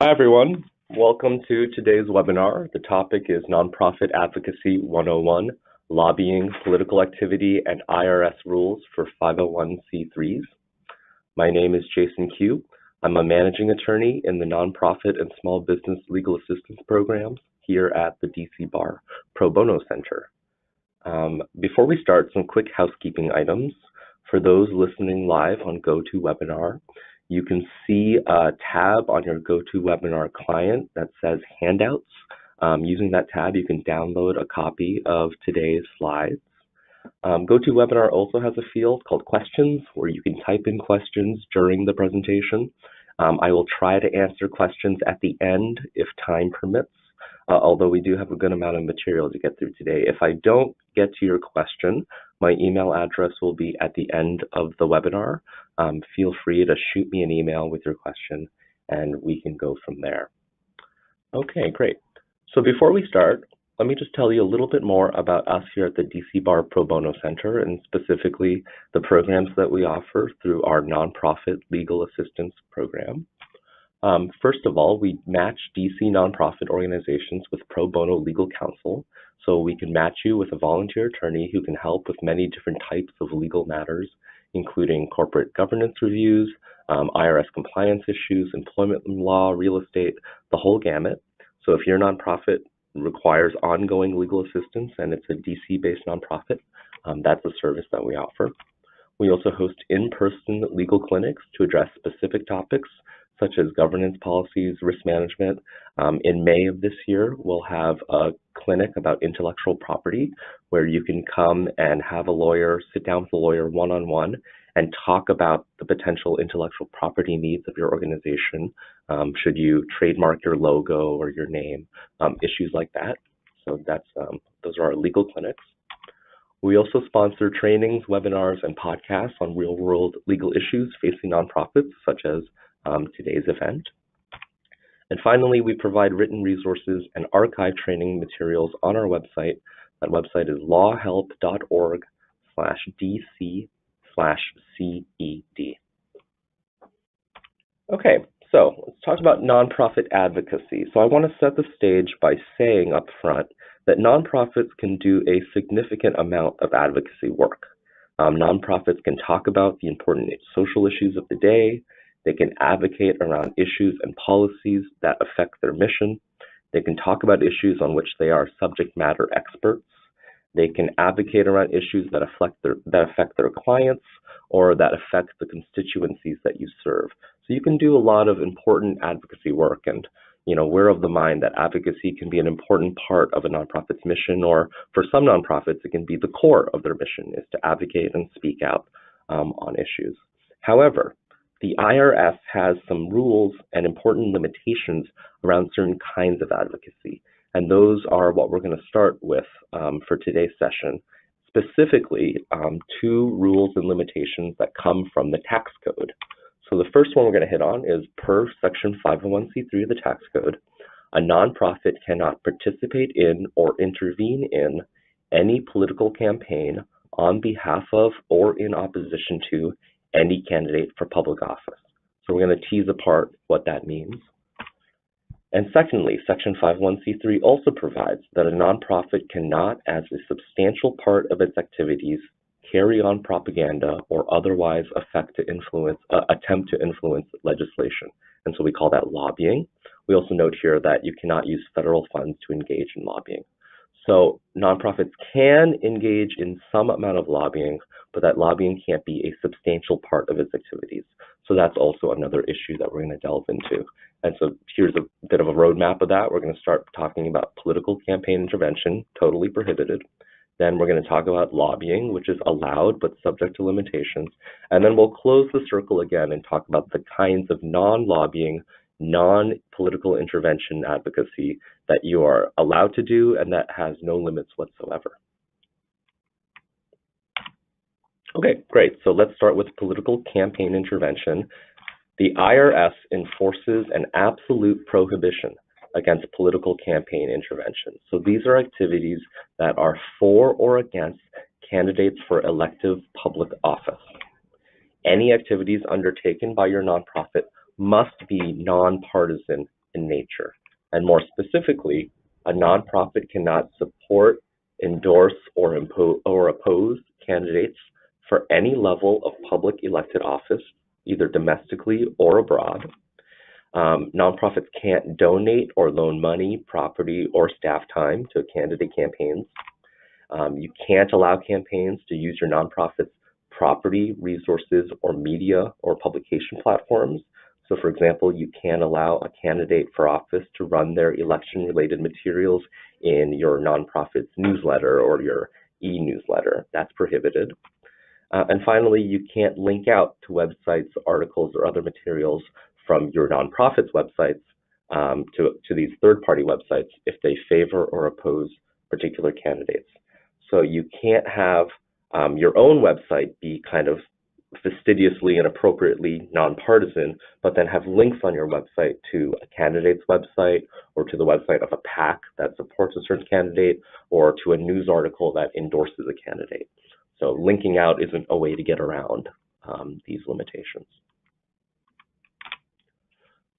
Hi, everyone. Welcome to today's webinar. The topic is Nonprofit Advocacy 101, Lobbying, Political Activity, and IRS Rules for 501c3s. My name is Jason Q. I'm a managing attorney in the Nonprofit and Small Business Legal Assistance Programs here at the DC Bar Pro Bono Center. Before we start, some quick housekeeping items. For those listening live on GoToWebinar, you can see a tab on your GoToWebinar client that says Handouts. Using that tab, you can download a copy of today's slides. GoToWebinar also has a field called Questions, where you can type in questions during the presentation. I will try to answer questions at the end if time permits, although we do have a good amount of material to get through today. If I don't get to your question, my email address will be at the end of the webinar. Feel free to shoot me an email with your question, and we can go from there. Okay, great. So before we start, let me just tell you a little bit more about us here at the DC Bar Pro Bono Center, and specifically the programs that we offer through our nonprofit legal assistance program. First of all, we match DC nonprofit organizations with pro bono legal counsel. So we can match you with a volunteer attorney who can help with many different types of legal matters, including corporate governance reviews, IRS compliance issues, employment law, real estate, the whole gamut. So if your nonprofit requires ongoing legal assistance and it's a DC-based nonprofit, that's a service that we offer. We also host in-person legal clinics to address specific topics such as governance policies, risk management. In May of this year, we'll have a clinic about intellectual property where you can come and have a lawyer, sit down with a lawyer one-on-one and talk about the potential intellectual property needs of your organization. Should you trademark your logo or your name, issues like that. So those are our legal clinics. We also sponsor trainings, webinars, and podcasts on real-world legal issues facing nonprofits, such as today's event. And finally, we provide written resources and archive training materials on our website. That website is lawhelp.org/DC/CED. Okay, so let's talk about nonprofit advocacy. So I want to set the stage by saying up front that nonprofits can do a significant amount of advocacy work. Nonprofits can talk about the important social issues of the day. They can advocate around issues and policies that affect their mission. They can talk about issues on which they are subject matter experts. They can advocate around issues that affect their clients or that affect the constituencies that you serve. So you can do a lot of important advocacy work, and we're of the mind that advocacy can be an important part of a nonprofit's mission, or for some nonprofits, it can be the core of their mission is to advocate and speak out on issues. However, the IRS has some rules and important limitations around certain kinds of advocacy, and those are what we're going to start with for today's session. Specifically, two rules and limitations that come from the tax code. So the first one we're going to hit on is per Section 501c3 of the tax code, a nonprofit cannot participate in or intervene in any political campaign on behalf of or in opposition to any candidate for public office. So we're going to tease apart what that means. And secondly, Section 501c3 also provides that a nonprofit cannot, as a substantial part of its activities, carry on propaganda or otherwise attempt to influence legislation. And so we call that lobbying. We also note here that you cannot use federal funds to engage in lobbying. So nonprofits can engage in some amount of lobbying, but that lobbying can't be a substantial part of its activities. So that's also another issue that we're going to delve into. And so here's a bit of a roadmap of that. We're going to start talking about political campaign intervention, totally prohibited. Then we're going to talk about lobbying, which is allowed but subject to limitations. And then we'll close the circle again and talk about the kinds of non-lobbying, non-political intervention advocacy that you are allowed to do and that has no limits whatsoever. Okay, great. So let's start with political campaign intervention. The IRS enforces an absolute prohibition against political campaign intervention. So these are activities that are for or against candidates for elective public office. Any activities undertaken by your nonprofit must be nonpartisan in nature. And more specifically, a nonprofit cannot support, endorse, or oppose candidates for any level of public elected office, either domestically or abroad. Nonprofits can't donate or loan money, property, or staff time to candidate campaigns. You can't allow campaigns to use your nonprofit's property, resources, or media or publication platforms. So, for example, you can't allow a candidate for office to run their election-related materials in your nonprofit's newsletter or your e-newsletter. That's prohibited. And finally, you can't link out to websites, articles, or other materials from your nonprofit's websites to these third-party websites if they favor or oppose particular candidates. So you can't have your own website be kind of fastidiously and appropriately nonpartisan, but then have links on your website to a candidate's website or to the website of a PAC that supports a certain candidate or to a news article that endorses a candidate. So linking out isn't a way to get around these limitations.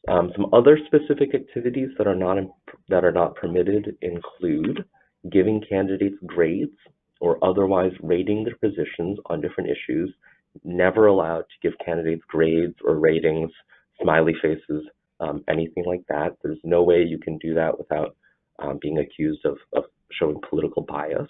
Some other specific activities that are not permitted include giving candidates grades or otherwise rating their positions on different issues. Never allowed to give candidates grades or ratings, smiley faces, anything like that. There's no way you can do that without being accused of showing political bias.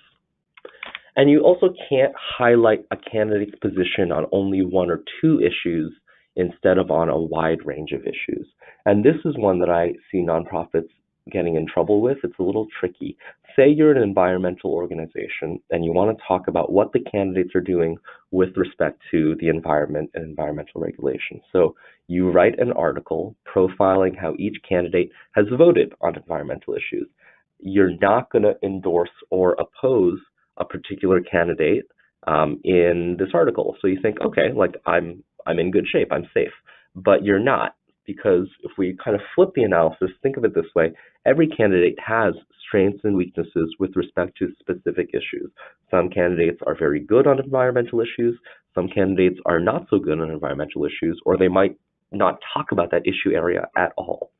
And you also can't highlight a candidate's position on only one or two issues instead of on a wide range of issues. And this is one that I see nonprofits getting in trouble with. It's a little tricky. Say you're an environmental organization and you want to talk about what the candidates are doing with respect to the environment and environmental regulation. So you write an article profiling how each candidate has voted on environmental issues. You're not going to endorse or oppose a particular candidate in this article. So you think, okay, like I'm in good shape, I'm safe, but you're not. Because if we kind of flip the analysis, think of it this way, every candidate has strengths and weaknesses with respect to specific issues. Some candidates are very good on environmental issues, some candidates are not so good on environmental issues, or they might not talk about that issue area at all.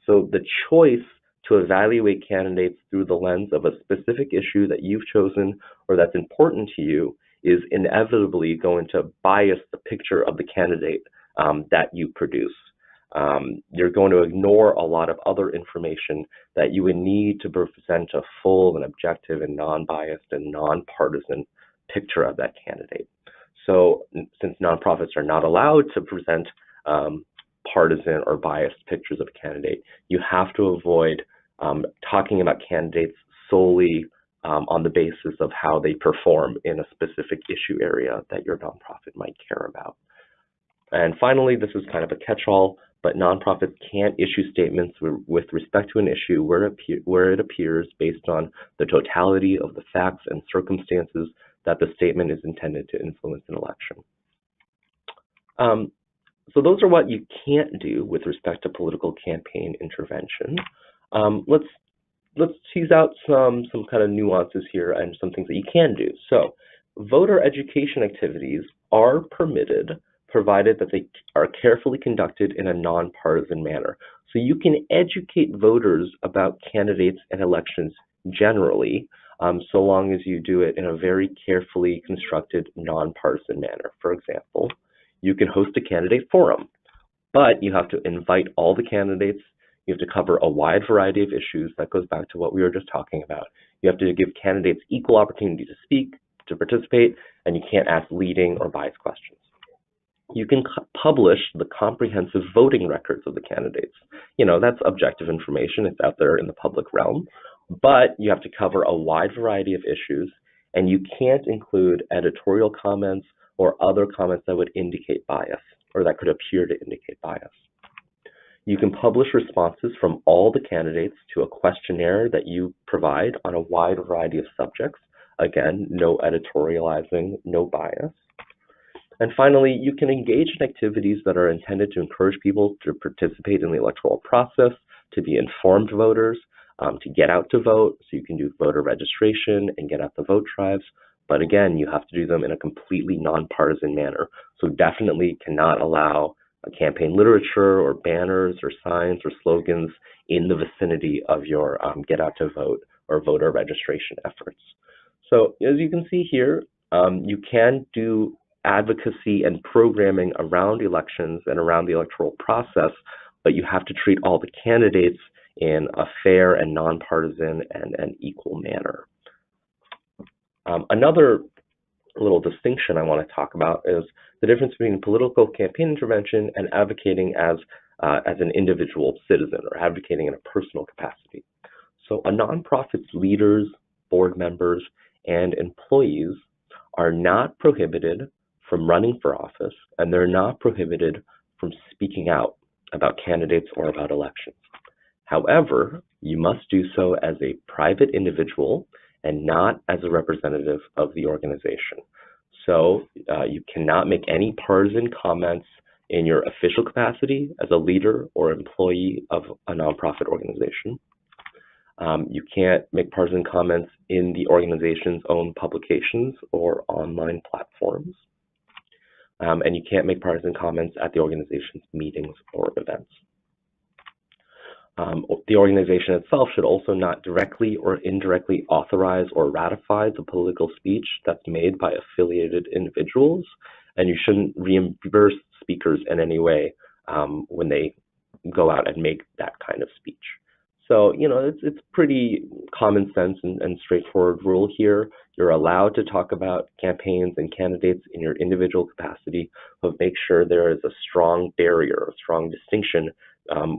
So the choice to evaluate candidates through the lens of a specific issue that you've chosen or that's important to you is inevitably going to bias the picture of the candidate that you produce. You're going to ignore a lot of other information that you would need to present a full and objective and non-biased and non-partisan picture of that candidate. So since nonprofits are not allowed to present partisan or biased pictures of a candidate, you have to avoid talking about candidates solely on the basis of how they perform in a specific issue area that your nonprofit might care about. And finally, this is kind of a catch-all, but nonprofits can't issue statements with respect to an issue where it appears based on the totality of the facts and circumstances that the statement is intended to influence an election. So those are what you can't do with respect to political campaign intervention. Let's tease out some kind of nuances here and some things that you can do. So voter education activities are permitted, provided that they are carefully conducted in a nonpartisan manner. So you can educate voters about candidates and elections generally, so long as you do it in a very carefully constructed nonpartisan manner. For example, you can host a candidate forum, but you have to invite all the candidates. You have to cover a wide variety of issues. That goes back to what we were just talking about. You have to give candidates equal opportunity to speak, to participate, and you can't ask leading or biased questions. You can publish the comprehensive voting records of the candidates. You know, that's objective information. It's out there in the public realm, but you have to cover a wide variety of issues, and you can't include editorial comments or other comments that would indicate bias or that could appear to indicate bias. You can publish responses from all the candidates to a questionnaire that you provide on a wide variety of subjects. Again, no editorializing, no bias. And finally, you can engage in activities that are intended to encourage people to participate in the electoral process, to be informed voters, to get out to vote. So you can do voter registration and get out the vote drives. But again, you have to do them in a completely nonpartisan manner. So definitely cannot allow campaign literature or banners or signs or slogans in the vicinity of your get out to vote or voter registration efforts. So as you can see here, you can do advocacy and programming around elections and around the electoral process, but you have to treat all the candidates in a fair and nonpartisan and equal manner. Another little distinction I want to talk about is the difference between political campaign intervention and advocating as an individual citizen or advocating in a personal capacity. So a nonprofit's leaders, board members, and employees are not prohibited from running for office, and they're not prohibited from speaking out about candidates or about elections. However, you must do so as a private individual and not as a representative of the organization. So you cannot make any partisan comments in your official capacity as a leader or employee of a nonprofit organization. You can't make partisan comments in the organization's own publications or online platforms. And you can't make partisan comments at the organization's meetings or events. The organization itself should also not directly or indirectly authorize or ratify the political speech that's made by affiliated individuals, and you shouldn't reimburse speakers in any way when they go out and make that kind of speech. So, you know, it's pretty common sense and straightforward rule here. You're allowed to talk about campaigns and candidates in your individual capacity, but make sure there is a strong barrier, a strong distinction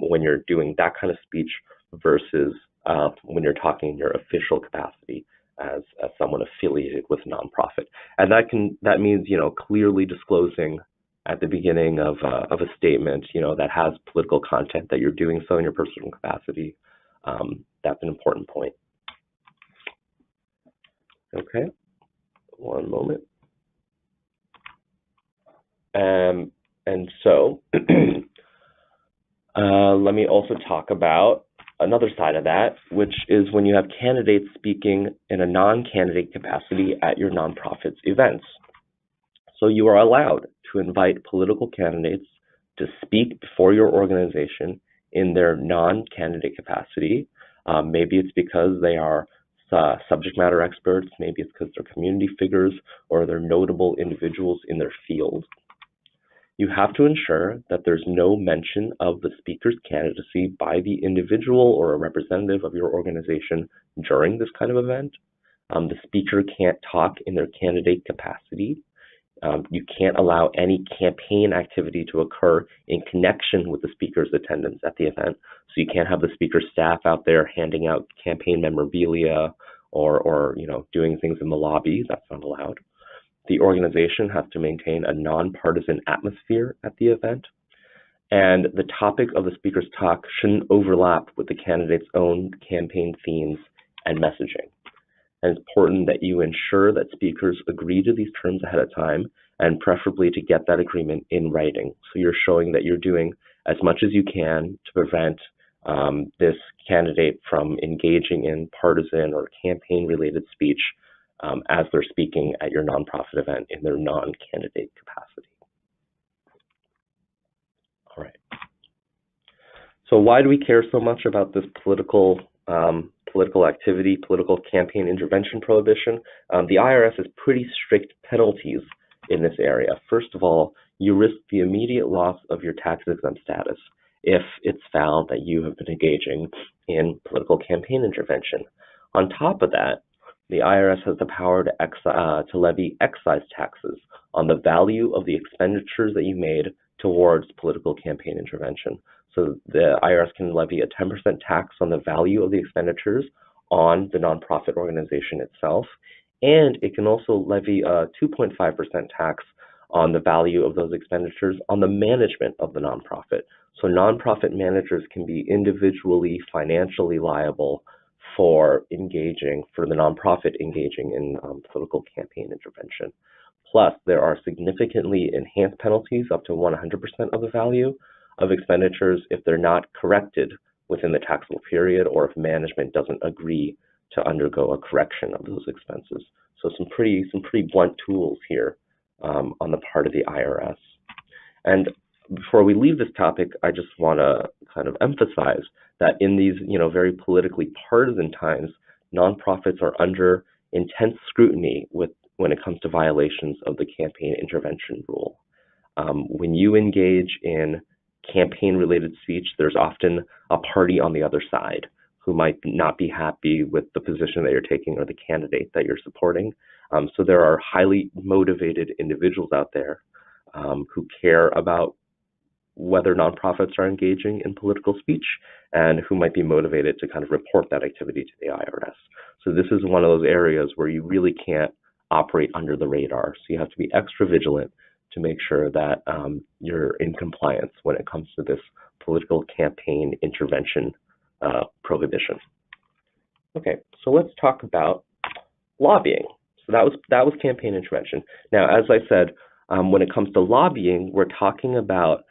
when you're doing that kind of speech versus when you're talking in your official capacity as someone affiliated with a nonprofit. And that means, you know, clearly disclosing at the beginning of a statement, you know, that has political content that you're doing so in your personal capacity. That's an important point. Okay, one moment. And so let me also talk about another side of that, which is when you have candidates speaking in a non-candidate capacity at your nonprofit's events. So you are allowed to invite political candidates to speak before your organization in their non-candidate capacity. Maybe it's because they are subject matter experts, maybe it's because they're community figures, or they're notable individuals in their field. You have to ensure that there's no mention of the speaker's candidacy by the individual or a representative of your organization during this kind of event. The speaker can't talk in their candidate capacity. You can't allow any campaign activity to occur in connection with the speaker's attendance at the event. So you can't have the speaker's staff out there handing out campaign memorabilia or you know, doing things in the lobby. That's not allowed. The organization has to maintain a nonpartisan atmosphere at the event. And the topic of the speaker's talk shouldn't overlap with the candidate's own campaign themes and messaging. And it's important that you ensure that speakers agree to these terms ahead of time, and preferably to get that agreement in writing. So you're showing that you're doing as much as you can to prevent this candidate from engaging in partisan or campaign-related speech as they're speaking at your nonprofit event in their non-candidate capacity. All right. So why do we care so much about this political activity, political campaign intervention prohibition? The IRS has pretty strict penalties in this area. First of all, you risk the immediate loss of your tax-exempt status if it's found that you have been engaging in political campaign intervention. On top of that, the IRS has the power to levy excise taxes on the value of the expenditures that you made towards political campaign intervention. So the IRS can levy a 10% tax on the value of the expenditures on the nonprofit organization itself, and it can also levy a 2.5% tax on the value of those expenditures on the management of the nonprofit. So nonprofit managers can be individually financially liable for the nonprofit engaging in political campaign intervention. Plus, there are significantly enhanced penalties up to 100% of the value of expenditures if they're not corrected within the taxable period, or if management doesn't agree to undergo a correction of those expenses. So some pretty blunt tools here on the part of the IRS. And before we leave this topic, I just want to kind of emphasize that in these, very politically partisan times, nonprofits are under intense scrutiny when it comes to violations of the campaign intervention rule. When you engage in campaign-related speech, there's often a party on the other side who might not be happy with the position that you're taking or the candidate that you're supporting. So there are highly motivated individuals out there who care about whether nonprofits are engaging in political speech and who might be motivated to kind of report that activity to the IRS. So this is one of those areas where you really can't operate under the radar. So you have to be extra vigilant to make sure that you're in compliance when it comes to this political campaign intervention prohibition. Okay, so let's talk about lobbying. So that was campaign intervention. Now, as I said, when it comes to lobbying, we're talking about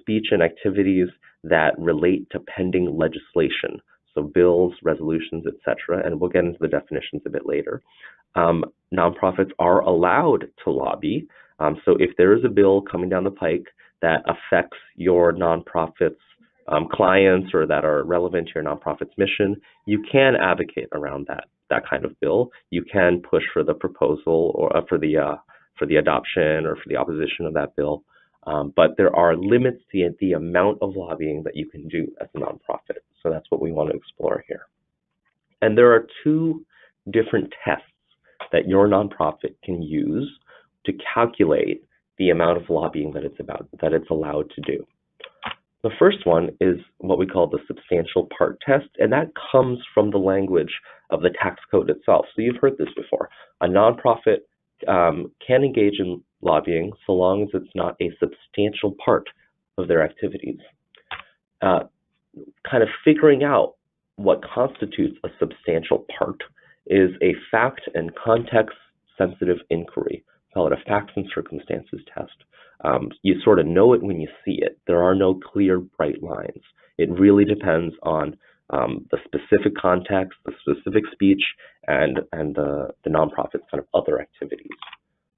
speech and activities that relate to pending legislation, so bills, resolutions, etc. And we'll get into the definitions a bit later. Nonprofits are allowed to lobby. So if there is a bill coming down the pike that affects your nonprofit's clients or that are relevant to your nonprofit's mission, you can advocate around that kind of bill. You can push for the proposal or for the adoption or for the opposition of that bill. But there are limits to the amount of lobbying that you can do as a nonprofit. So that's what we want to explore here. And there are two different tests that your nonprofit can use to calculate the amount of lobbying that it's allowed to do. The first one is what we call the substantial part test, and that comes from the language of the tax code itself. So you've heard this before. A nonprofit can engage in lobbying so long as it's not a substantial part of their activities. Kind of figuring out what constitutes a substantial part is a fact and context-sensitive inquiry. Call it a facts and circumstances test. You sort of know it when you see it. There are no clear, bright lines. It really depends on the specific context, the specific speech, and the nonprofit's kind of other activities.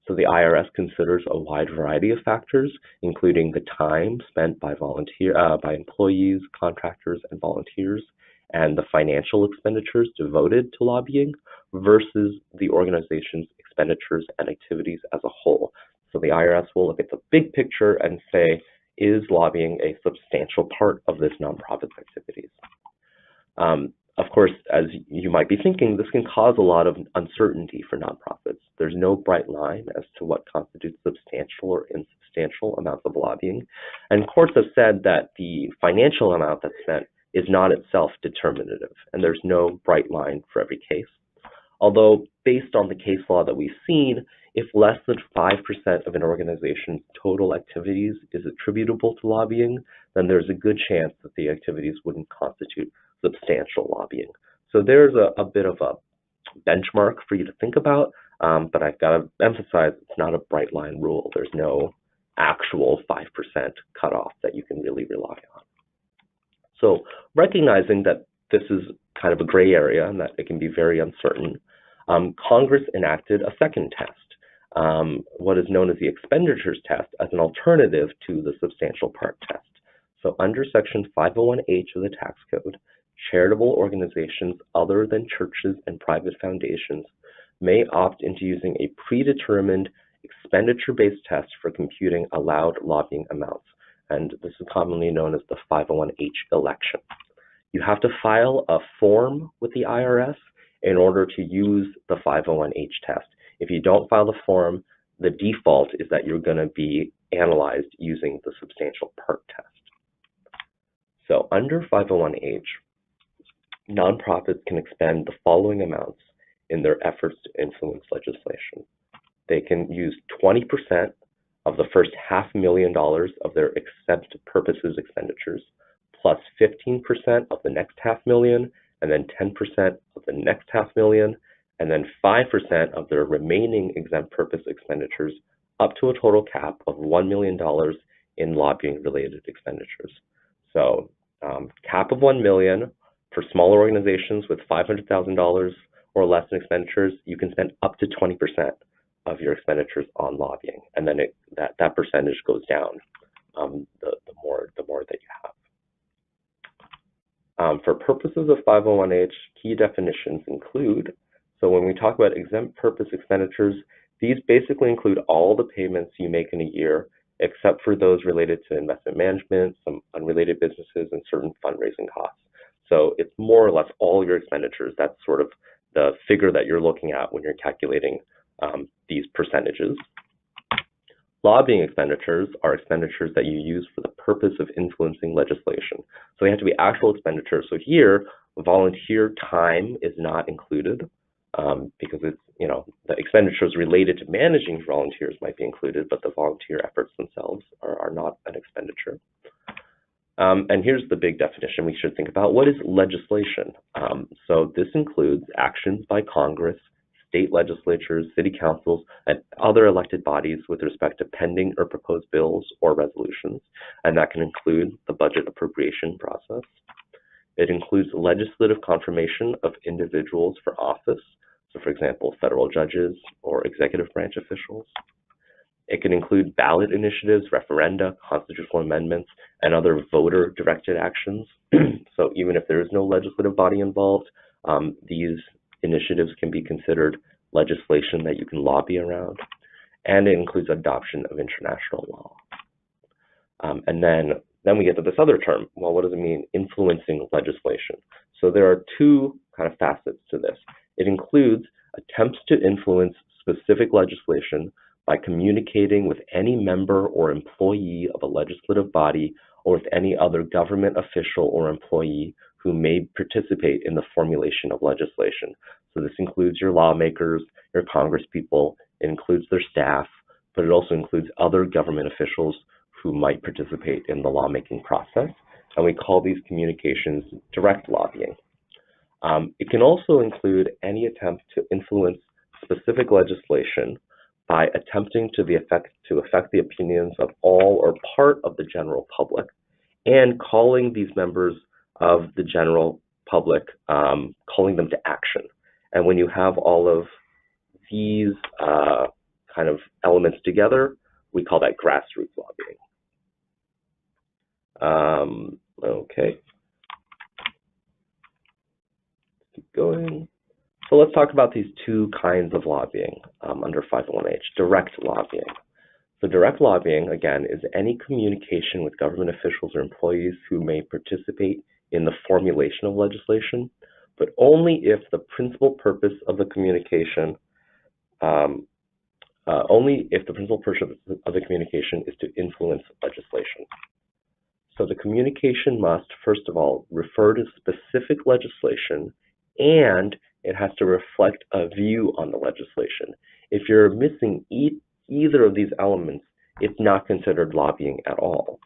So the IRS considers a wide variety of factors, including the time spent by employees, contractors, and volunteers, and the financial expenditures devoted to lobbying versus the organization's expenditures and activities as a whole. So the IRS will look at the big picture and say, is lobbying a substantial part of this nonprofit's activities? Of course, as you might be thinking, this can cause a lot of uncertainty for nonprofits. There's no bright line as to what constitutes substantial or insubstantial amounts of lobbying. And courts have said that the financial amount that's spent is not itself determinative, and there's no bright line for every case. Although, based on the case law that we've seen, if less than 5% of an organization's total activities is attributable to lobbying, then there's a good chance that the activities wouldn't constitute substantial lobbying. So there's a bit of a benchmark for you to think about, but I've got to emphasize it's not a bright line rule. There's no actual 5% cutoff that you can really rely on. So recognizing that this is kind of a gray area and that it can be very uncertain, Congress enacted a second test, what is known as the expenditures test, as an alternative to the substantial part test. So under Section 501H of the tax code, charitable organizations other than churches and private foundations may opt into using a predetermined expenditure-based test for computing allowed lobbying amounts. And this is commonly known as the 501H election. You have to file a form with the IRS in order to use the 501H test. If you don't file the form, the default is that you're going to be analyzed using the substantial part test. So under 501H, nonprofits can expend the following amounts in their efforts to influence legislation. They can use 20% of the first $500,000 of their exempt purposes expenditures, plus 15% of the next $500,000, and then 10% of the next $500,000, and then 5% of their remaining exempt purpose expenditures, up to a total cap of $1 million in lobbying-related expenditures. So cap of $1 million for smaller organizations with $500,000 or less in expenditures, you can spend up to 20% of your expenditures on lobbying, and then that percentage goes down the more that you have. For purposes of 501H, key definitions include, so when we talk about exempt purpose expenditures, these basically include all the payments you make in a year, except for those related to investment management, some unrelated businesses, and certain fundraising costs. So it's more or less all your expenditures. That's sort of the figure that you're looking at when you're calculating these percentages. Lobbying expenditures are expenditures that you use for the purpose of influencing legislation. So they have to be actual expenditures. So here, volunteer time is not included because it's, the expenditures related to managing volunteers might be included, but the volunteer efforts themselves are not an expenditure. And here's the big definition we should think about. What is legislation? So this includes actions by Congress, state legislatures, city councils, and other elected bodies with respect to pending or proposed bills or resolutions. And that can include the budget appropriation process. It includes legislative confirmation of individuals for office. So for example, federal judges or executive branch officials. It can include ballot initiatives, referenda, constitutional amendments, and other voter-directed actions. So even if there is no legislative body involved, these initiatives can be considered legislation that you can lobby around. And it includes adoption of international law. And then we get to this other term. Well, what does it mean, influencing legislation? So there are two kind of facets to this. It includes attempts to influence specific legislation by communicating with any member or employee of a legislative body or with any other government official or employee who may participate in the formulation of legislation. So this includes your lawmakers, your congresspeople, it includes their staff, but it also includes other government officials who might participate in the lawmaking process. And we call these communications direct lobbying. It can also include any attempt to influence specific legislation by attempting to affect the opinions of all or part of the general public and calling these members of the general public, calling them to action. And when you have all of these kind of elements together, we call that grassroots lobbying. Okay. Keep going. So let's talk about these two kinds of lobbying under 501H, direct lobbying. So direct lobbying, again, is any communication with government officials or employees who may participate in the formulation of legislation, but only if the principal purpose of the communication, is to influence legislation. So the communication must, first of all, refer to specific legislation, and it has to reflect a view on the legislation. If you're missing either of these elements, it's not considered lobbying at all.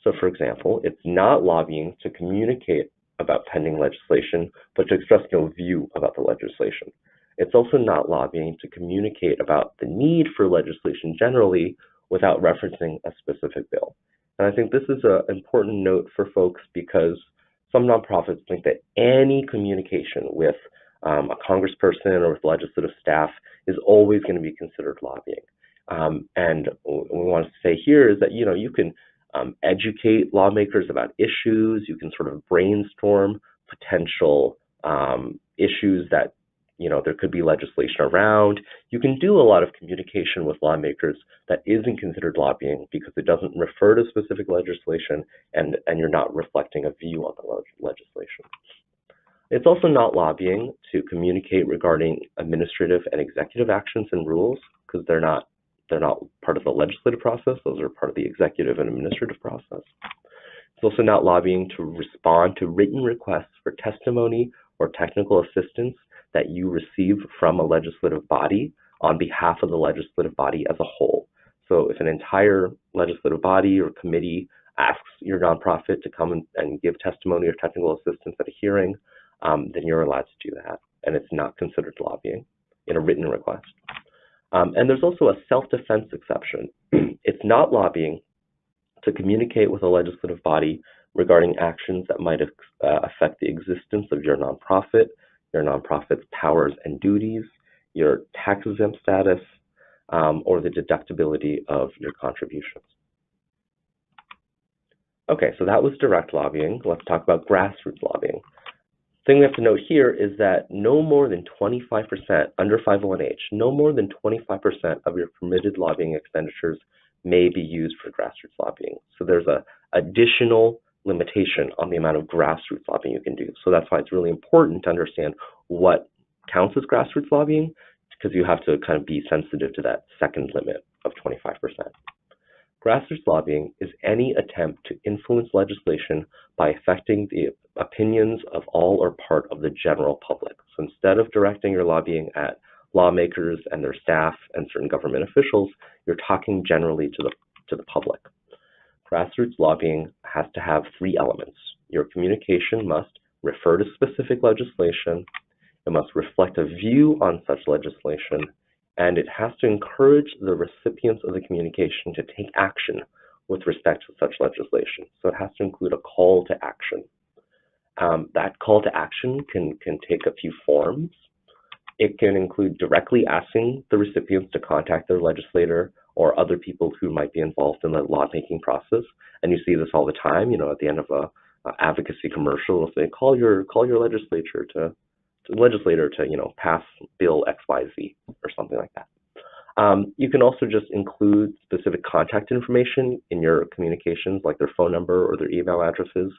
So for example, it's not lobbying to communicate about pending legislation, but to express no view about the legislation. It's also not lobbying to communicate about the need for legislation generally without referencing a specific bill. And I think this is an important note for folks because some nonprofits think that any communication with a congressperson or with legislative staff is always going to be considered lobbying. And what we want to say here is that, you can educate lawmakers about issues, you can sort of brainstorm potential issues that, there could be legislation around. You can do a lot of communication with lawmakers that isn't considered lobbying because it doesn't refer to specific legislation and you're not reflecting a view on the legislation. It's also not lobbying to communicate regarding administrative and executive actions and rules because they're not part of the legislative process. Those are part of the executive and administrative process. It's also not lobbying to respond to written requests for testimony or technical assistance that you receive from a legislative body on behalf of the legislative body as a whole. So if an entire legislative body or committee asks your nonprofit to come and give testimony or technical assistance at a hearing, then you're allowed to do that. And it's not considered lobbying in a written request. And there's also a self-defense exception. It's not lobbying to communicate with a legislative body regarding actions that might affect the existence of your nonprofit's powers and duties, your tax-exempt status, or the deductibility of your contributions. Okay, so that was direct lobbying. Let's talk about grassroots lobbying. The thing we have to note here is that no more than 25%, under 501H, no more than 25% of your permitted lobbying expenditures may be used for grassroots lobbying. So there's a additional limitation on the amount of grassroots lobbying you can do. So that's why it's really important to understand what counts as grassroots lobbying, because you have to kind of be sensitive to that second limit of 25%. Grassroots lobbying is any attempt to influence legislation by affecting the opinions of all or part of the general public. So instead of directing your lobbying at lawmakers and their staff and certain government officials, you're talking generally to the public. Grassroots lobbying has to have three elements. Your communication must refer to specific legislation, it must reflect a view on such legislation, and it has to encourage the recipients of the communication to take action with respect to such legislation. So it has to include a call to action. That call to action can take a few forms. It can include directly asking the recipients to contact their legislator or other people who might be involved in the lawmaking process. And you see this all the time, at the end of a advocacy commercial, they'll say, call your legislator to pass bill XYZ or something like that. You can also just include specific contact information in your communications, like their phone number or their email addresses,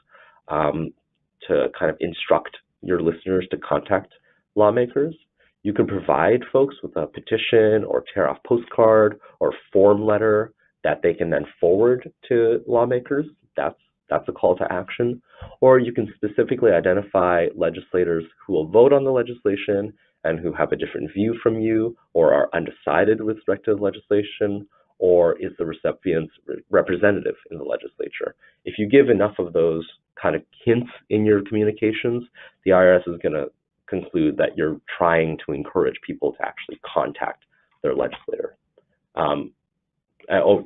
to kind of instruct your listeners to contact lawmakers. You can provide folks with a petition or tear-off postcard or form letter that they can then forward to lawmakers. That's a call to action. Or you can specifically identify legislators who will vote on the legislation and who have a different view from you or are undecided with respect to the legislation, or is the recipient's representative in the legislature. If you give enough of those kind of hints in your communications, the IRS is going to conclude that you're trying to encourage people to actually contact their legislator.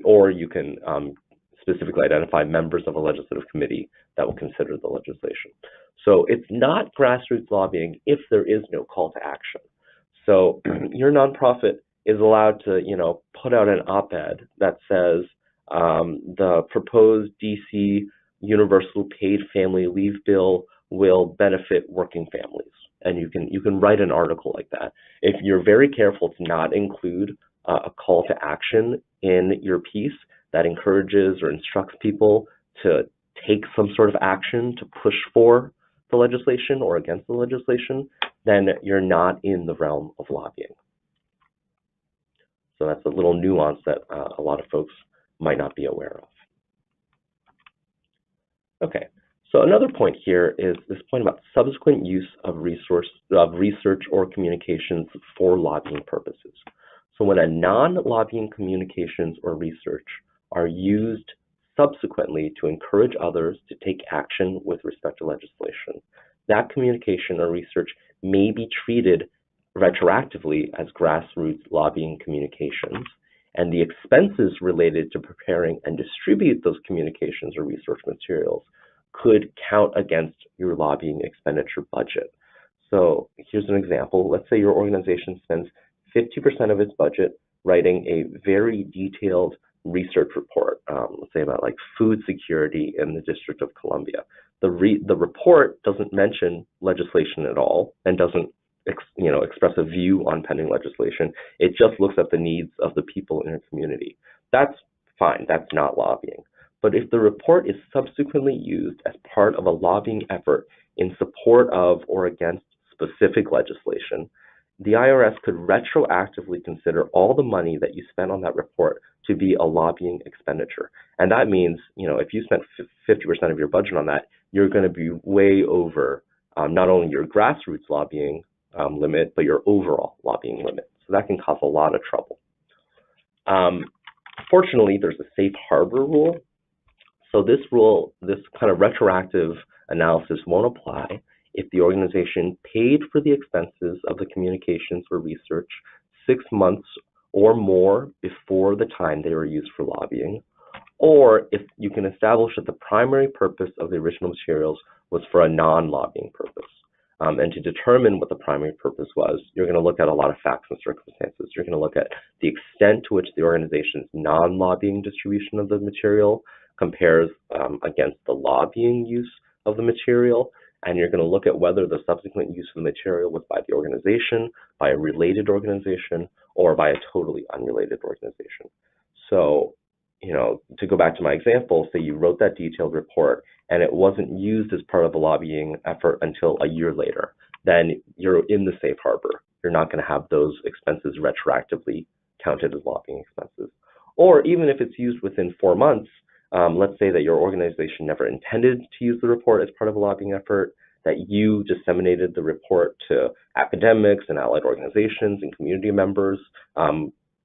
Or you can specifically identify members of a legislative committee that will consider the legislation. So it's not grassroots lobbying if there is no call to action. So your nonprofit is allowed to, put out an op-ed that says the proposed DC universal paid family leave bill will benefit working families. And you can write an article like that. If you're very careful to not include a call to action in your piece that encourages or instructs people to take some sort of action to push for the legislation or against the legislation, then you're not in the realm of lobbying. So that's a little nuance that a lot of folks might not be aware of. Okay, so another point here is this point about subsequent use of research or communications for lobbying purposes. So when a non-lobbying communications or research are used subsequently to encourage others to take action with respect to legislation, that communication or research may be treated retroactively as grassroots lobbying communications, and the expenses related to preparing and distribute those communications or research materials could count against your lobbying expenditure budget. So here's an example. Let's say your organization spends 50% of its budget writing a very detailed research report, let's say about like food security in the District of Columbia. The report doesn't mention legislation at all and doesn't express a view on pending legislation. It just looks at the needs of the people in your community. That's fine. That's not lobbying. But if the report is subsequently used as part of a lobbying effort in support of or against specific legislation, the IRS could retroactively consider all the money that you spent on that report to be a lobbying expenditure. And that means, if you spent 50% of your budget on that, you're going to be way over not only your grassroots lobbying limit, but your overall lobbying limit. So that can cause a lot of trouble. Fortunately, there's a safe harbor rule. So this rule, this kind of retroactive analysis won't apply if the organization paid for the expenses of the communications or research 6 months or more before the time they were used for lobbying, or if you can establish that the primary purpose of the original materials was for a non-lobbying purpose. And to determine what the primary purpose was, you're going to look at a lot of facts and circumstances. You're going to look at the extent to which the organization's non-lobbying distribution of the material compares against the lobbying use of the material, and you're going to look at whether the subsequent use of the material was by the organization, by a related organization, or by a totally unrelated organization. So, to go back to my example, say you wrote that detailed report and it wasn't used as part of a lobbying effort until a year later, then you're in the safe harbor. You're not going to have those expenses retroactively counted as lobbying expenses. Or even if it's used within 4 months, let's say that your organization never intended to use the report as part of a lobbying effort, that you disseminated the report to academics and allied organizations and community members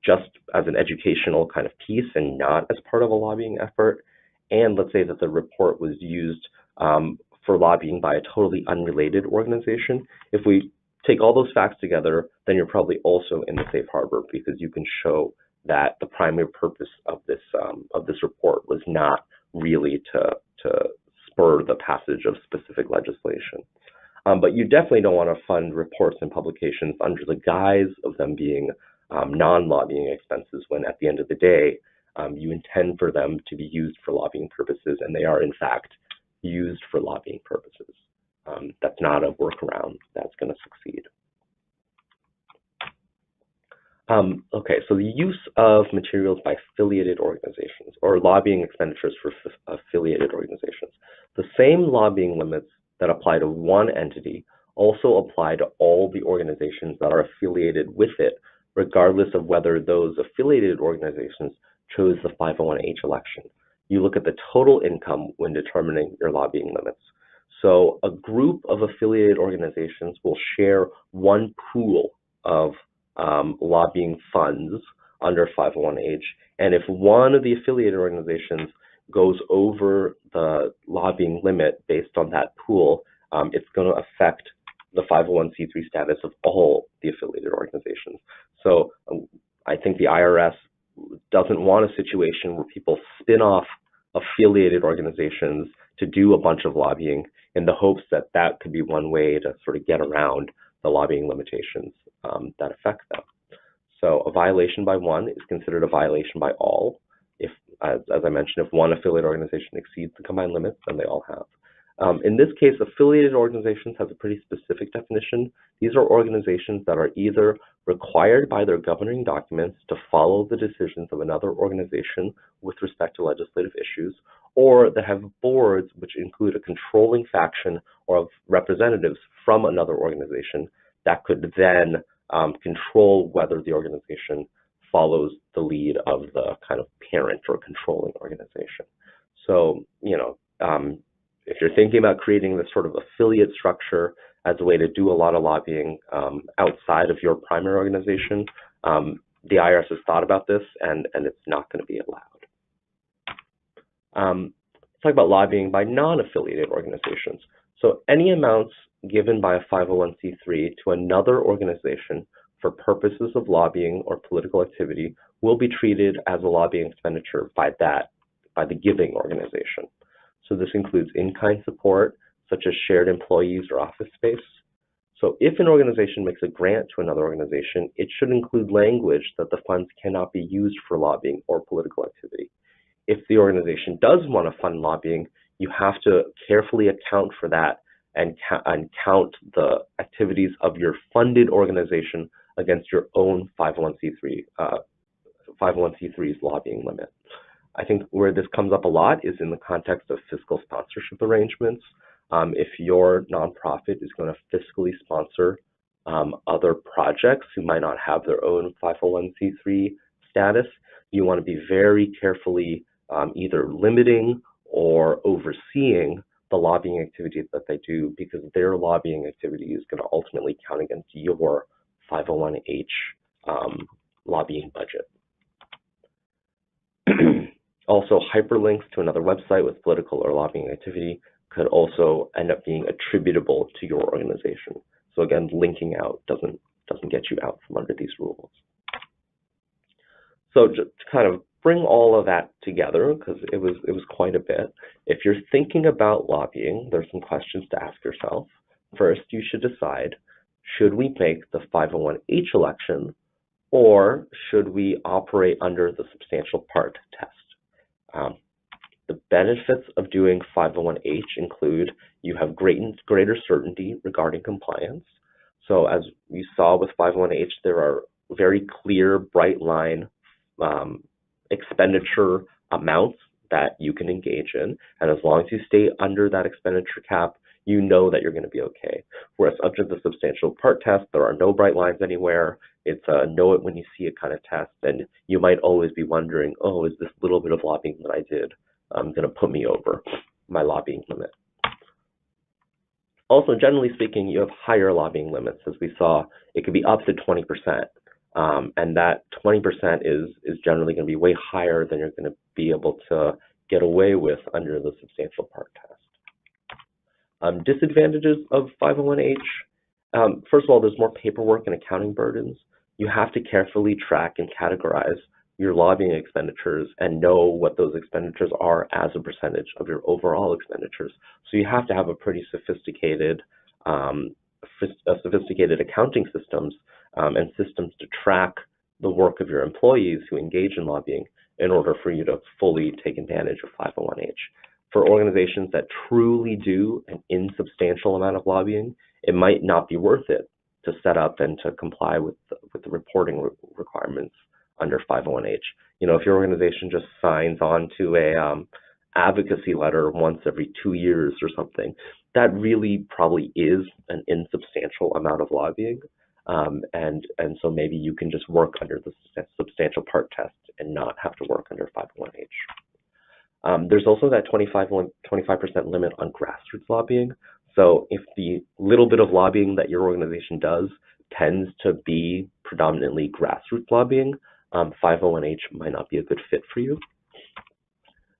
just as an educational kind of piece and not as part of a lobbying effort. And let's say that the report was used for lobbying by a totally unrelated organization. If we take all those facts together, then you're probably also in the safe harbor because you can show that the primary purpose of this report was not really to spur the passage of specific legislation. But you definitely don't want to fund reports and publications under the guise of them being non-lobbying expenses when at the end of the day, you intend for them to be used for lobbying purposes, and they are in fact used for lobbying purposes. That's not a workaround that's going to succeed. Okay, so the use of materials by affiliated organizations or lobbying expenditures for affiliated organizations. The same lobbying limits that apply to one entity also apply to all the organizations that are affiliated with it, regardless of whether those affiliated organizations chose the 501H election. You look at the total income when determining your lobbying limits. So a group of affiliated organizations will share one pool of lobbying funds under 501H, and if one of the affiliated organizations goes over the lobbying limit based on that pool, it's going to affect the 501c3 status of all the affiliated organizations. So I think the IRS doesn't want a situation where people spin off affiliated organizations to do a bunch of lobbying in the hopes that that could be one way to sort of get around the lobbying limitations that affect them. So a violation by one is considered a violation by all. If, as I mentioned, if one affiliate organization exceeds the combined limits, then they all have. In this case, affiliated organizations have a pretty specific definition. These are organizations that are either required by their governing documents to follow the decisions of another organization with respect to legislative issues, or that have boards which include a controlling faction or of representatives from another organization that could then control whether the organization follows the lead of the kind of parent or controlling organization. So, if you're thinking about creating this sort of affiliate structure as a way to do a lot of lobbying outside of your primary organization, the IRS has thought about this and it's not going to be allowed. Let's talk about lobbying by non-affiliated organizations. So any amounts given by a 501c3 to another organization for purposes of lobbying or political activity will be treated as a lobbying expenditure by the giving organization. So this includes in-kind support, such as shared employees or office space. So if an organization makes a grant to another organization, it should include language that the funds cannot be used for lobbying or political activity. If the organization does want to fund lobbying, you have to carefully account for that and count the activities of your funded organization against your own 501c3's lobbying limit. I think where this comes up a lot is in the context of fiscal sponsorship arrangements. If your nonprofit is going to fiscally sponsor other projects who might not have their own 501c3 status, you want to be very carefully either limiting or overseeing the lobbying activities that they do, because their lobbying activity is going to ultimately count against your 501H lobbying budget. Also, hyperlinks to another website with political or lobbying activity could also end up being attributable to your organization. So again, linking out doesn't get you out from under these rules. So just to kind of bring all of that together, because it was quite a bit. If you're thinking about lobbying, there's some questions to ask yourself. First, you should decide, should we make the 501H election, or should we operate under the substantial part test? The benefits of doing 501H include you have greater certainty regarding compliance. So as we saw with 501H, there are very clear, bright line expenditure amounts that you can engage in. And as long as you stay under that expenditure cap, you know that you're going to be okay. Whereas under the substantial part test, there are no bright lines anywhere. It's a know it when you see it kind of test. And you might always be wondering, oh, is this little bit of lobbying that I did going to put me over my lobbying limit? Also, generally speaking, you have higher lobbying limits. As we saw, it could be up to 20%. And that 20% is generally going to be way higher than you're going to be able to get away with under the substantial part test. Disadvantages of 501H. First of all, there's more paperwork and accounting burdens. You have to carefully track and categorize your lobbying expenditures and know what those expenditures are as a percentage of your overall expenditures. So you have to have a pretty sophisticated accounting systems and systems to track the work of your employees who engage in lobbying in order for you to fully take advantage of 501H. For organizations that truly do an insubstantial amount of lobbying, it might not be worth it to set up and to comply with the reporting requirements under 501H. You know, if your organization just signs on to a advocacy letter once every 2 years or something, that really probably is an insubstantial amount of lobbying. And so maybe you can just work under the substantial part test and not have to work under 501H. There's also that 25% limit on grassroots lobbying. So if the little bit of lobbying that your organization does tends to be predominantly grassroots lobbying, 501H might not be a good fit for you.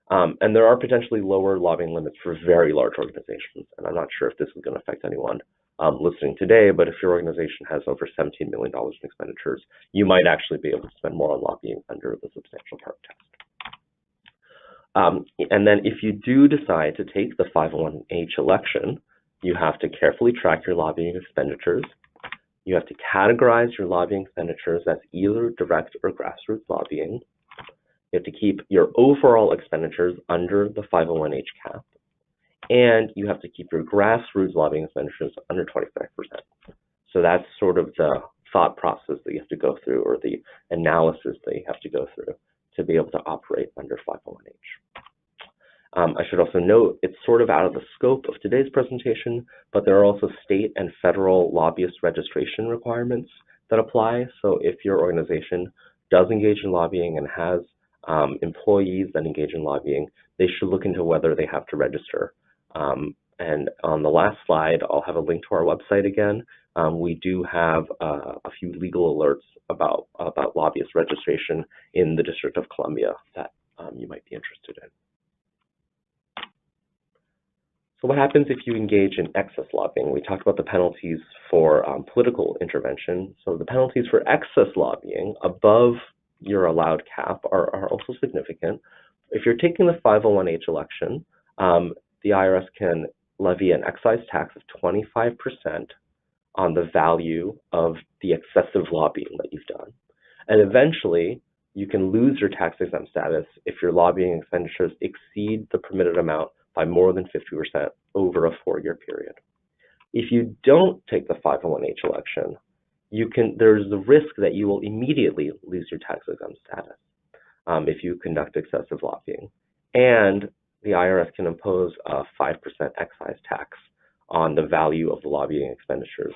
And there are potentially lower lobbying limits for very large organizations. And I'm not sure if this is going to affect anyone listening today, but if your organization has over $17 million in expenditures, you might actually be able to spend more on lobbying under the substantial part test. And then if you do decide to take the 501H election, you have to carefully track your lobbying expenditures. You have to categorize your lobbying expenditures as either direct or grassroots lobbying. You have to keep your overall expenditures under the 501H cap. And you have to keep your grassroots lobbying expenditures under 25%. So that's sort of the thought process that you have to go through, or the analysis that you have to go through to be able to operate under 501H. I should also note it's sort of out of the scope of today's presentation, but there are also state and federal lobbyist registration requirements that apply. So if your organization does engage in lobbying and has employees that engage in lobbying, they should look into whether they have to register. And on the last slide, I'll have a link to our website again. We do have a few legal alerts about lobbyist registration in the District of Columbia that you might be interested in. So what happens if you engage in excess lobbying? We talked about the penalties for political intervention. So the penalties for excess lobbying above your allowed cap are also significant. If you're taking the 501H election, the IRS can levy an excise tax of 25% on the value of the excessive lobbying that you've done. And eventually, you can lose your tax-exempt status if your lobbying expenditures exceed the permitted amount by more than 50% over a 4-year period. If you don't take the 501H election, there's the risk that you will immediately lose your tax-exempt status if you conduct excessive lobbying. And the IRS can impose a 5% excise tax on the value of the lobbying expenditures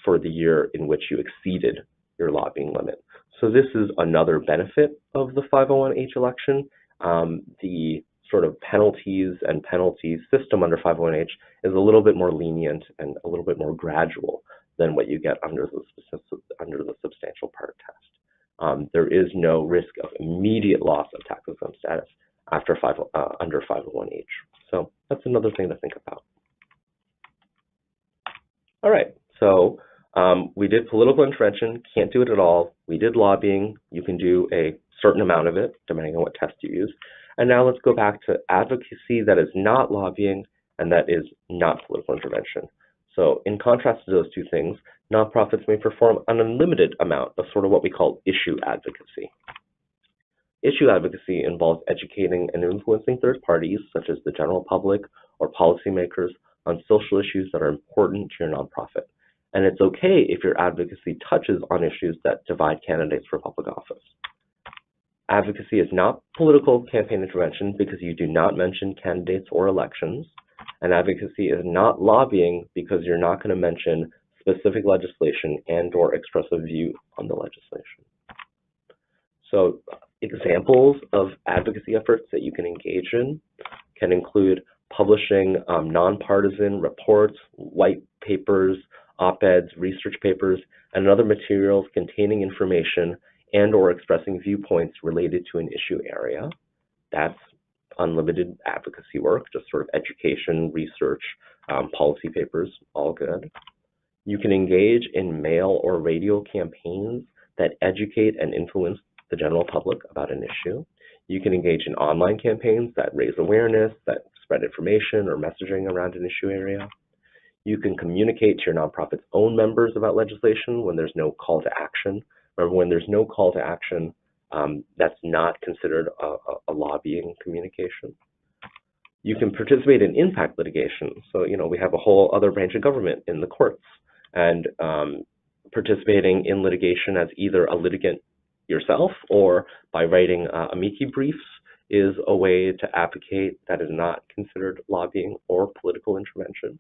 for the year in which you exceeded your lobbying limit. So this is another benefit of the 501H election. The sort of penalties and penalties system under 501H is a little bit more lenient and a little bit more gradual than what you get under the substantial part test. There is no risk of immediate loss of tax-exempt status after under 501H. So that's another thing to think about. All right, so we did political intervention, can't do it at all. We did lobbying, you can do a certain amount of it, depending on what test you use. And now let's go back to advocacy that is not lobbying and that is not political intervention. So in contrast to those two things, nonprofits may perform an unlimited amount of sort of what we call issue advocacy. Issue advocacy involves educating and influencing third parties, such as the general public or policymakers, on social issues that are important to your nonprofit. And it's okay if your advocacy touches on issues that divide candidates for public office. Advocacy is not political campaign intervention because you do not mention candidates or elections. And advocacy is not lobbying because you're not going to mention specific legislation and/or express a view on the legislation. So examples of advocacy efforts that you can engage in can include publishing nonpartisan reports, white papers, op-eds, research papers, and other materials containing information and/or expressing viewpoints related to an issue area. That's unlimited advocacy work, just sort of education, research, policy papers, all good. You can engage in mail or radio campaigns that educate and influence the general public about an issue. You can engage in online campaigns that raise awareness, that spread information or messaging around an issue area. You can communicate to your nonprofit's own members about legislation when there's no call to action. Remember, when there's no call to action, that's not considered a lobbying communication. You can participate in impact litigation. So, we have a whole other branch of government in the courts, and participating in litigation as either a litigant yourself or by writing amici briefs is a way to advocate that is not considered lobbying or political intervention.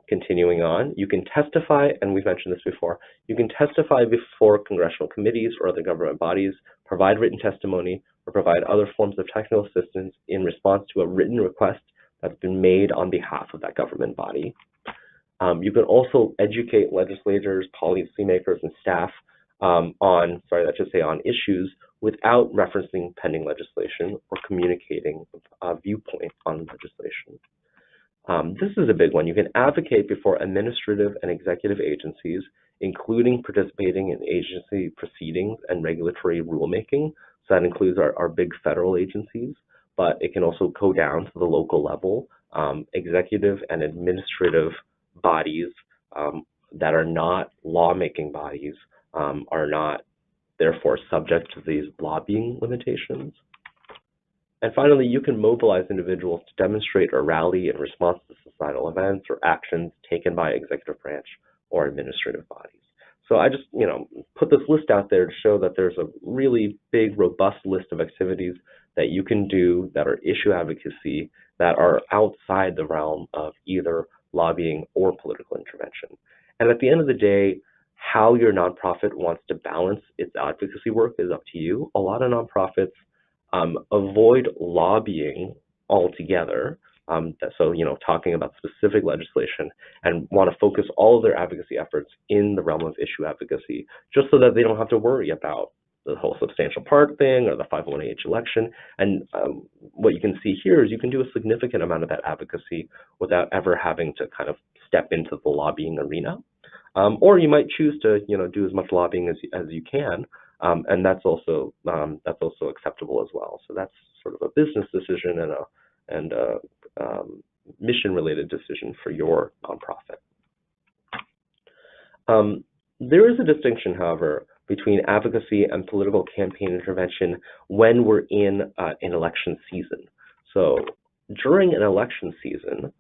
Continuing on, you can testify, and we've mentioned this before, you can testify before congressional committees or other government bodies, provide written testimony, or provide other forms of technical assistance in response to a written request that's been made on behalf of that government body. You can also educate legislators, policymakers, and staff on issues without referencing pending legislation or communicating a viewpoint on legislation. This is a big one. You can advocate before administrative and executive agencies, including participating in agency proceedings and regulatory rulemaking. So that includes our big federal agencies, but it can also go down to the local level. Executive and administrative bodies that are not lawmaking bodies are not therefore subject to these lobbying limitations. And finally, you can mobilize individuals to demonstrate or rally in response to societal events or actions taken by executive branch or administrative bodies. So I just, put this list out there to show that there's a really big, robust list of activities that you can do that are issue advocacy that are outside the realm of either lobbying or political intervention. And at the end of the day, how your nonprofit wants to balance its advocacy work is up to you. A lot of nonprofits avoid lobbying altogether, talking about specific legislation, and want to focus all of their advocacy efforts in the realm of issue advocacy, just so that they don't have to worry about the whole substantial part thing or the 501(h) election. And what you can see here is you can do a significant amount of that advocacy without ever having to kind of step into the lobbying arena. Or you might choose to, do as much lobbying as you can, and that's also acceptable as well. So that's sort of a business decision and a mission-related decision for your nonprofit. There is a distinction, however, between advocacy and political campaign intervention when we're in an election season. So during an election season,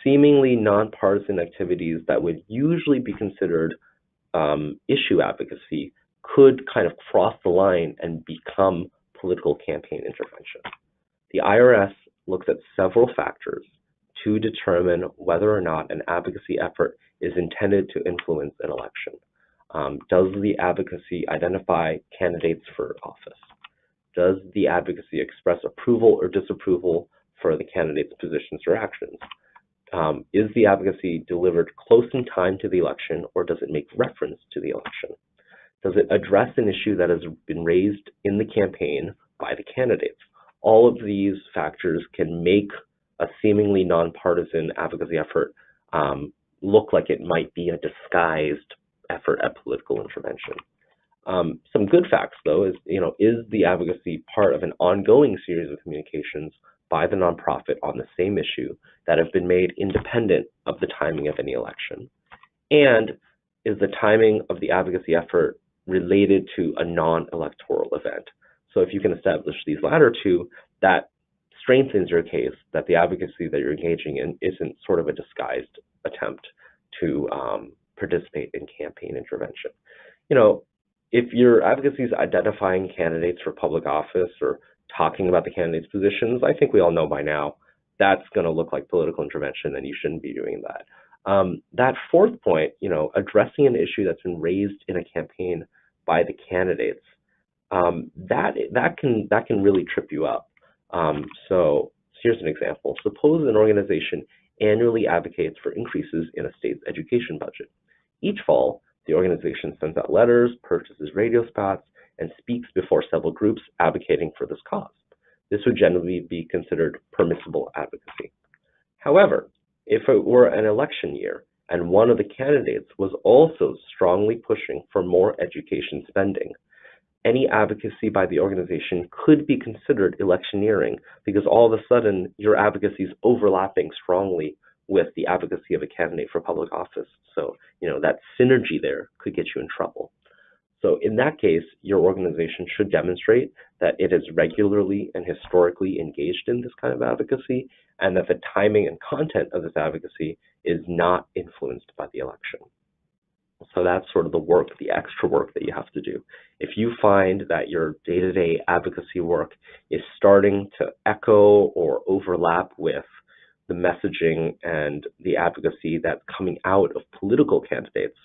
seemingly nonpartisan activities that would usually be considered issue advocacy could kind of cross the line and become political campaign intervention. The IRS looks at several factors to determine whether or not an advocacy effort is intended to influence an election. Does the advocacy identify candidates for office? Does the advocacy express approval or disapproval for the candidate's positions or actions? Is the advocacy delivered close in time to the election, or does it make reference to the election? Does it address an issue that has been raised in the campaign by the candidates? All of these factors can make a seemingly nonpartisan advocacy effort look like it might be a disguised effort at political intervention. Some good facts, though, is the advocacy part of an ongoing series of communications by the nonprofit on the same issue that have been made independent of the timing of any election? And is the timing of the advocacy effort related to a non-electoral event? So if you can establish these latter two, that strengthens your case that the advocacy that you're engaging in isn't sort of a disguised attempt to participate in campaign intervention. If your advocacy is identifying candidates for public office or talking about the candidates' positions, I think we all know by now that's going to look like political intervention, and you shouldn't be doing that. That fourth point, addressing an issue that's been raised in a campaign by the candidates, that can really trip you up. So here's an example. Suppose an organization annually advocates for increases in a state's education budget. Each fall, the organization sends out letters, purchases radio spots, and speaks before several groups advocating for this cause. This would generally be considered permissible advocacy. However, if it were an election year and one of the candidates was also strongly pushing for more education spending, any advocacy by the organization could be considered electioneering because all of a sudden your advocacy is overlapping strongly with the advocacy of a candidate for public office. So, that synergy there could get you in trouble. So in that case, your organization should demonstrate that it is regularly and historically engaged in this kind of advocacy, and that the timing and content of this advocacy is not influenced by the election. So that's sort of the work, the extra work that you have to do. If you find that your day-to-day advocacy work is starting to echo or overlap with the messaging and the advocacy that's coming out of political candidates,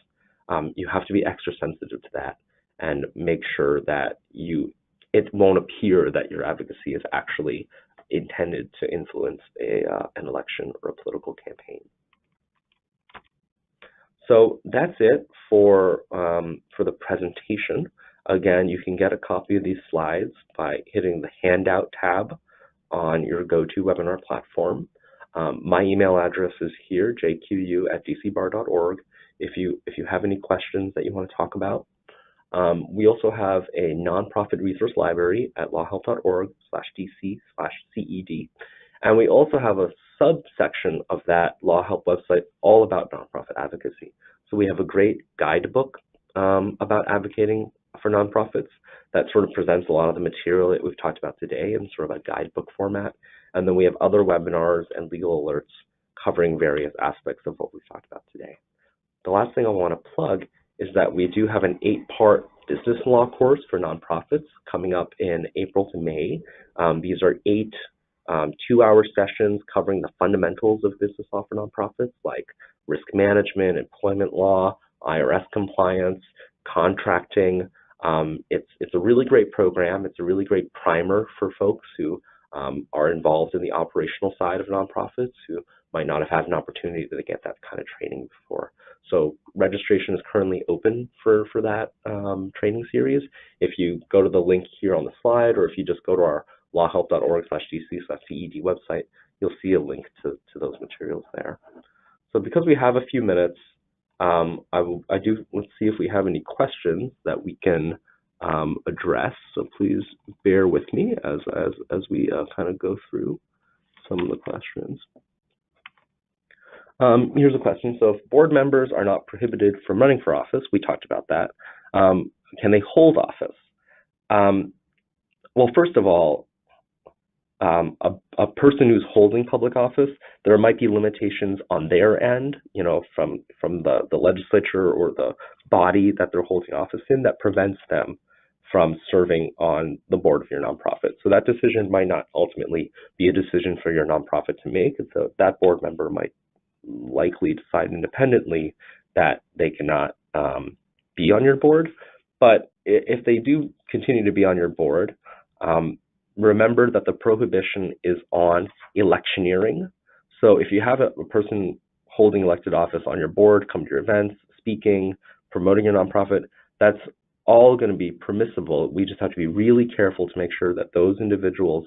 you have to be extra sensitive to that and make sure that it won't appear that your advocacy is actually intended to influence an election or a political campaign. So that's it for the presentation. Again, you can get a copy of these slides by hitting the Handout tab on your GoToWebinar platform. My email address is here, jqu@dcbar.org, if you have any questions that you want to talk about. We also have a nonprofit resource library at lawhelp.org/dc/CED. And we also have a subsection of that Law Help website all about nonprofit advocacy. So we have a great guidebook about advocating for nonprofits that sort of presents a lot of the material that we've talked about today in sort of a guidebook format. And then we have other webinars and legal alerts covering various aspects of what we've talked about today. The last thing I want to plug is that we do have an 8-part business law course for nonprofits coming up in April to May. These are 8 2-hour sessions covering the fundamentals of business law for nonprofits, like risk management, employment law, IRS compliance, contracting. It's a really great program. It's a really great primer for folks who are involved in the operational side of nonprofits who might not have had an opportunity to get that kind of training before. So registration is currently open for that training series. If you go to the link here on the slide, or if you just go to our lawhelp.org/dc/CED website, you'll see a link to those materials there. So because we have a few minutes, let's see if we have any questions that we can address. So please bear with me as we kind of go through some of the questions. Here's a question. So if board members are not prohibited from running for office, we talked about that, can they hold office? Well, first of all, a person who's holding public office, there might be limitations on their end, from the legislature or the body that they're holding office in that prevents them from serving on the board of your nonprofit. So that decision might not ultimately be a decision for your nonprofit to make, and so that board member might likely decide independently that they cannot be on your board. But if they do continue to be on your board, remember that the prohibition is on electioneering. So if you have a person holding elected office on your board, come to your events, speaking, promoting your nonprofit, that's all going to be permissible. We just have to be really careful to make sure that those individuals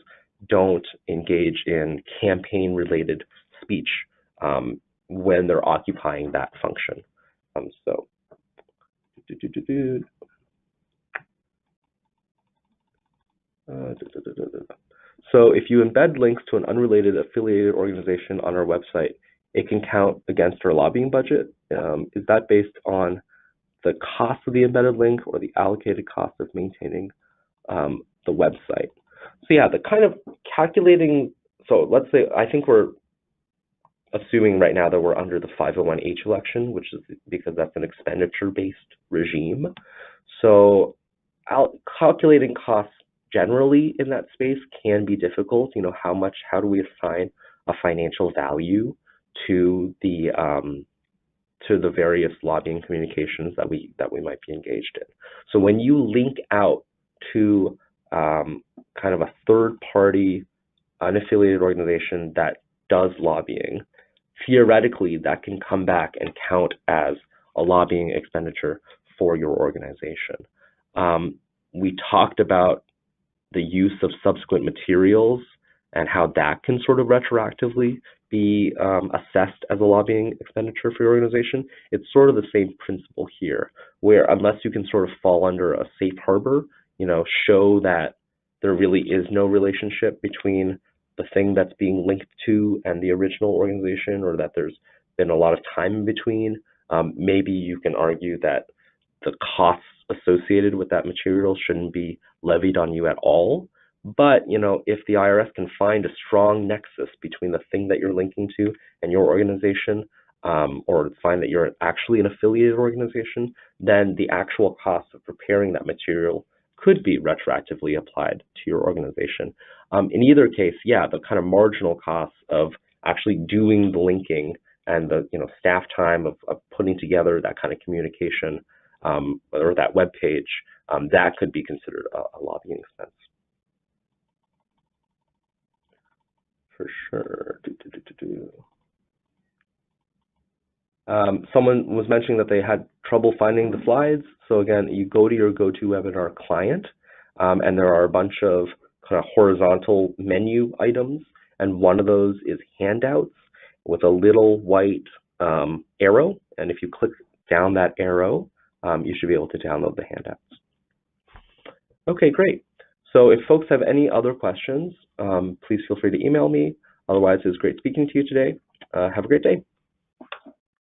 don't engage in campaign-related speech when they're occupying that function. So if you embed links to an unrelated affiliated organization on our website, it can count against our lobbying budget. Is that based on the cost of the embedded link or the allocated cost of maintaining the website. So yeah, the kind of calculating, so let's say, I think we're assuming right now that we're under the 501H election, which is because that's an expenditure-based regime. So calculating costs generally in that space can be difficult. How do we assign a financial value to the various lobbying communications that we might be engaged in? So when you link out to kind of a third-party, unaffiliated organization that does lobbying, theoretically that can come back and count as a lobbying expenditure for your organization. We talked about the use of subsequent materials and how that can sort of retroactively be assessed as a lobbying expenditure for your organization. It's sort of the same principle here, where unless you can sort of fall under a safe harbor, show that there really is no relationship between the thing that's being linked to and the original organization, or that there's been a lot of time in between, maybe you can argue that the costs associated with that material shouldn't be levied on you at all. But, if the IRS can find a strong nexus between the thing that you're linking to and your organization, or find that you're actually an affiliated organization, then the actual cost of preparing that material could be retroactively applied to your organization. In either case, yeah, the kind of marginal costs of actually doing the linking and the staff time of putting together that kind of communication, or that web page, that could be considered a lobbying expense. For sure. Someone was mentioning that they had trouble finding the slides. So again, you go to your GoToWebinar client, and there are a bunch of kind of horizontal menu items, and one of those is handouts with a little white arrow. And if you click down that arrow, you should be able to download the handouts. Okay, great. So if folks have any other questions, please feel free to email me. Otherwise, it was great speaking to you today. Have a great day.